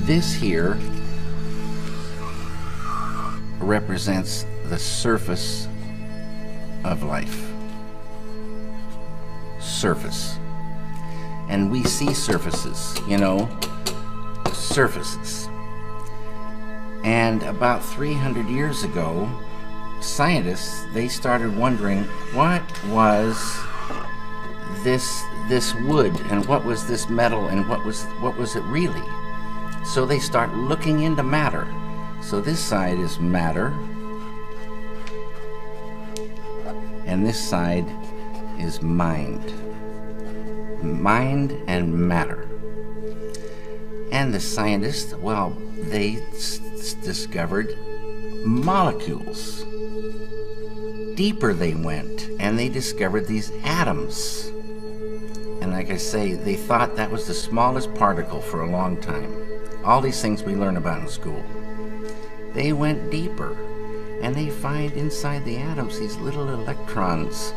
This here represents the surface of life. Surface. And we see surfaces, you know, surfaces. And about 300 years ago, scientists, they started wondering what was this wood, and what was this metal, and what was it really? So they start looking into matter. So this side is matter, and this side is mind. Mind and matter. And the scientists, well, they discovered molecules. Deeper they went, and they discovered these atoms. And like I say, they thought that was the smallest particle for a long time. All these things we learn about in school. They went deeper, and they find inside the atoms these little electrons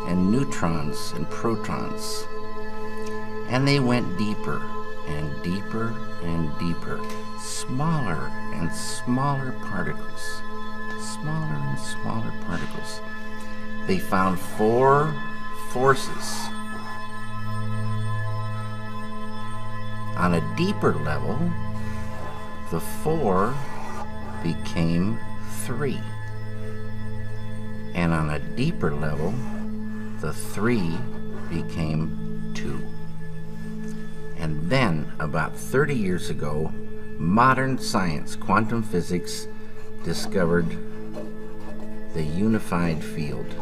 and neutrons and protons. And they went deeper and deeper and deeper, smaller and smaller particles, smaller and smaller particles. They found 4 forces. On a deeper level, the 4 became 3. And on a deeper level, the 3 became 2. And then, about 30 years ago, modern science, quantum physics, discovered the unified field.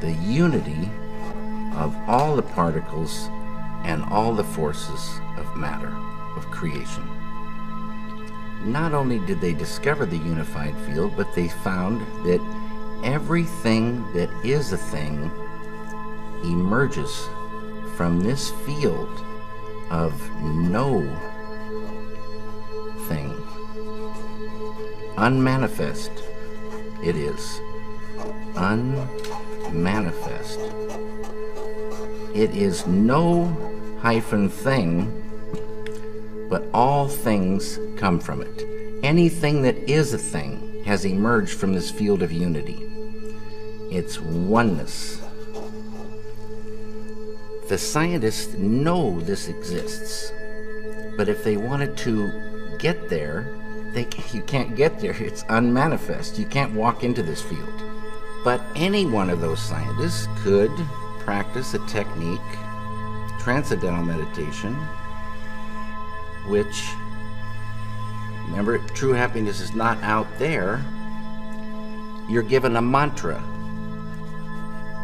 The unity of all the particles and all the forces of matter, of creation. Not only did they discover the unified field, but they found that everything that is a thing emerges from this field of no thing. Unmanifest it is. Unmanifest. It is no hyphen thing, but all things come from it. Anything that is a thing has emerged from this field of unity. It's oneness. The scientists know this exists, but if they wanted to get there, you can't get there. It's unmanifest. You can't walk into this field. But any one of those scientists could practice a technique, transcendental meditation, which, remember, true happiness is not out there. You're given a mantra,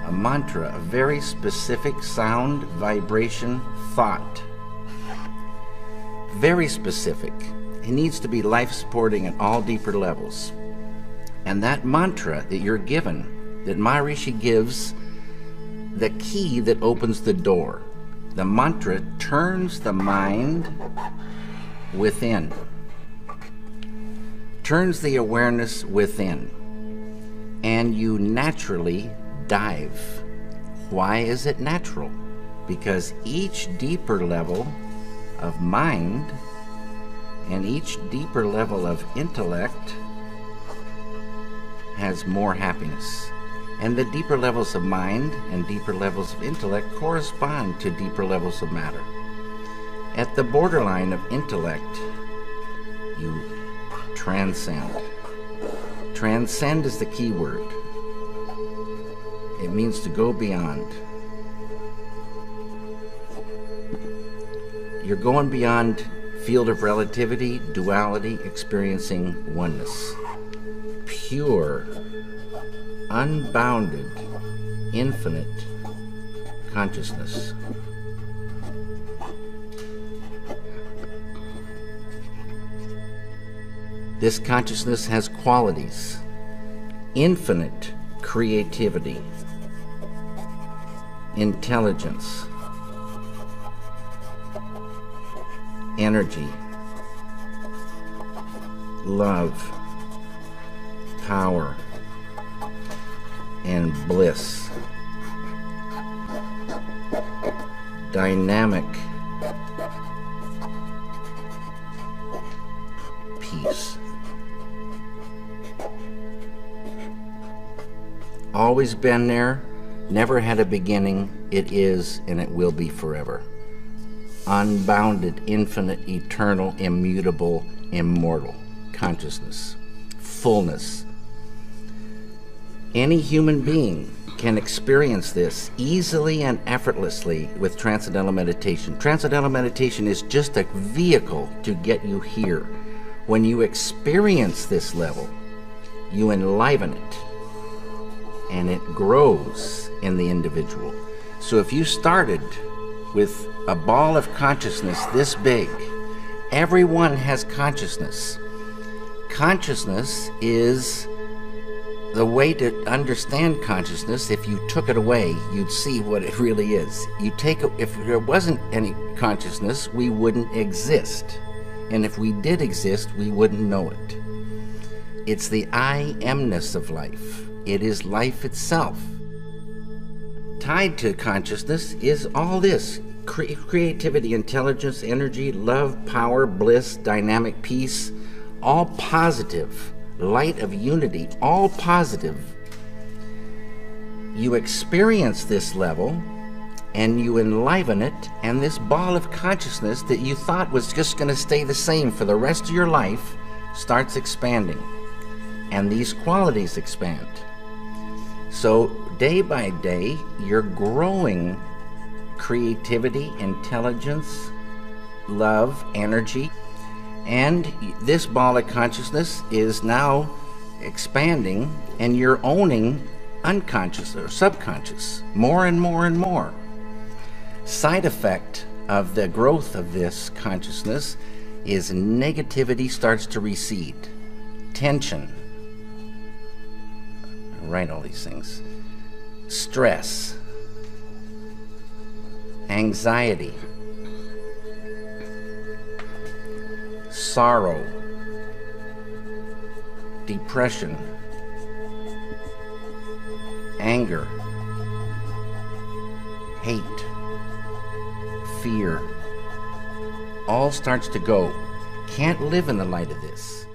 a very specific sound, vibration, thought. Very specific. It needs to be life-supporting at all deeper levels. And that mantra that you're given, that Maharishi gives, the key that opens the door. The mantra turns the mind within, turns the awareness within, and you naturally dive. Why is it natural? Because each deeper level of mind and each deeper level of intellect has more happiness. And the deeper levels of mind and deeper levels of intellect correspond to deeper levels of matter. At the borderline of intellect, you transcend. Transcend is the key word. It means to go beyond. You're going beyond field of relativity, duality, experiencing oneness. Pure, unbounded, infinite consciousness. This consciousness has qualities: infinite creativity, intelligence, energy, love, power, and bliss. dynamic peace. Always been there, never had a beginning, it is and it will be forever. Unbounded, infinite, eternal, immutable, immortal consciousness, fullness. Any human being can experience this easily and effortlessly with transcendental meditation. Transcendental meditation is just a vehicle to get you here. When you experience this level, you enliven it, and it grows in the individual. So if you started with a ball of consciousness this big, everyone has consciousness. Consciousness is the way to understand consciousness. If you took it away, you'd see what it really is. If there wasn't any consciousness, we wouldn't exist. And if we did exist, we wouldn't know it. It's the I amness of life. It is life itself. Tied to consciousness is all this. Creativity, intelligence, energy, love, power, bliss, dynamic peace, all positive. Light of unity, all positive. You experience this level and you enliven it, and this ball of consciousness that you thought was just going to stay the same for the rest of your life starts expanding, and these qualities expand. So day by day, you're growing creativity, intelligence, love, energy, and this ball of consciousness is now expanding, and you're owning unconscious or subconscious more and more and more. Side effect of the growth of this consciousness is negativity starts to recede, tension, I write all these things, stress, anxiety, sorrow, depression, anger, hate, fear, all starts to go. Can't live in the light of this.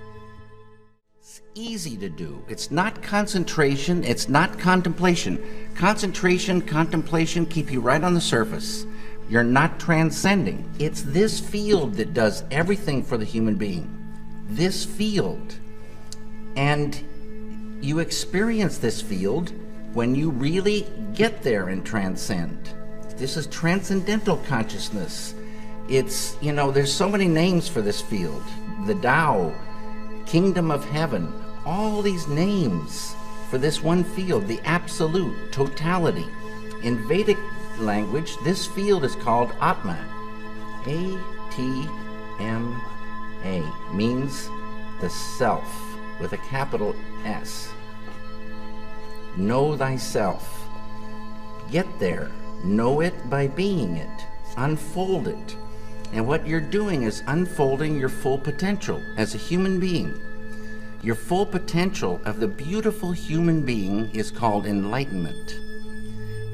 It's easy to do. It's not concentration, it's not contemplation. Concentration, contemplation keep you right on the surface. You're not transcending. It's this field that does everything for the human being. This field. And you experience this field when you really get there and transcend. This is transcendental consciousness. It's, there's so many names for this field. The Tao, Kingdom of Heaven, all these names for this one field, the absolute, totality. In Vedic language, this field is called Atma. A-T-M-A, means the self with a capital S. Know thyself. Get there. Know it by being it. Unfold it. And what you're doing is unfolding your full potential as a human being. Your full potential of the beautiful human being is called enlightenment.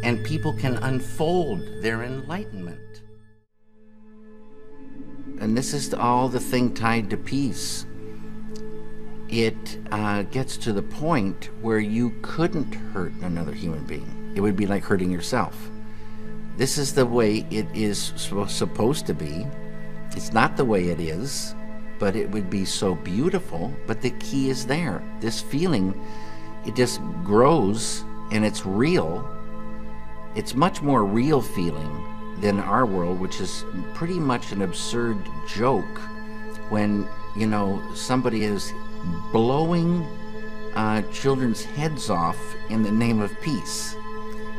And people can unfold their enlightenment. And this is all the thing tied to peace. It gets to the point where you couldn't hurt another human being. It would be like hurting yourself. This is the way it is supposed to be. It's not the way it is, but it would be so beautiful. But the key is there. This feeling, it just grows and it's real. It's much more real feeling than our world, which is pretty much an absurd joke when, somebody is blowing children's heads off in the name of peace.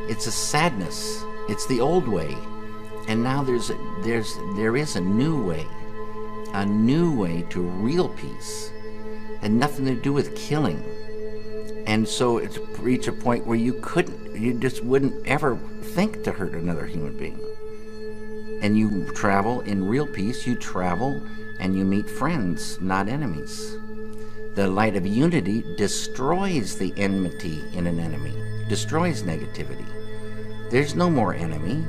It's a sadness. It's the old way, and now there is a new way to real peace, and nothing to do with killing. And so it's reached a point where you just wouldn't ever think to hurt another human being. And you travel in real peace. You travel and you meet friends, not enemies. The light of unity destroys the enmity in an enemy, destroys negativity. There's no more enemy.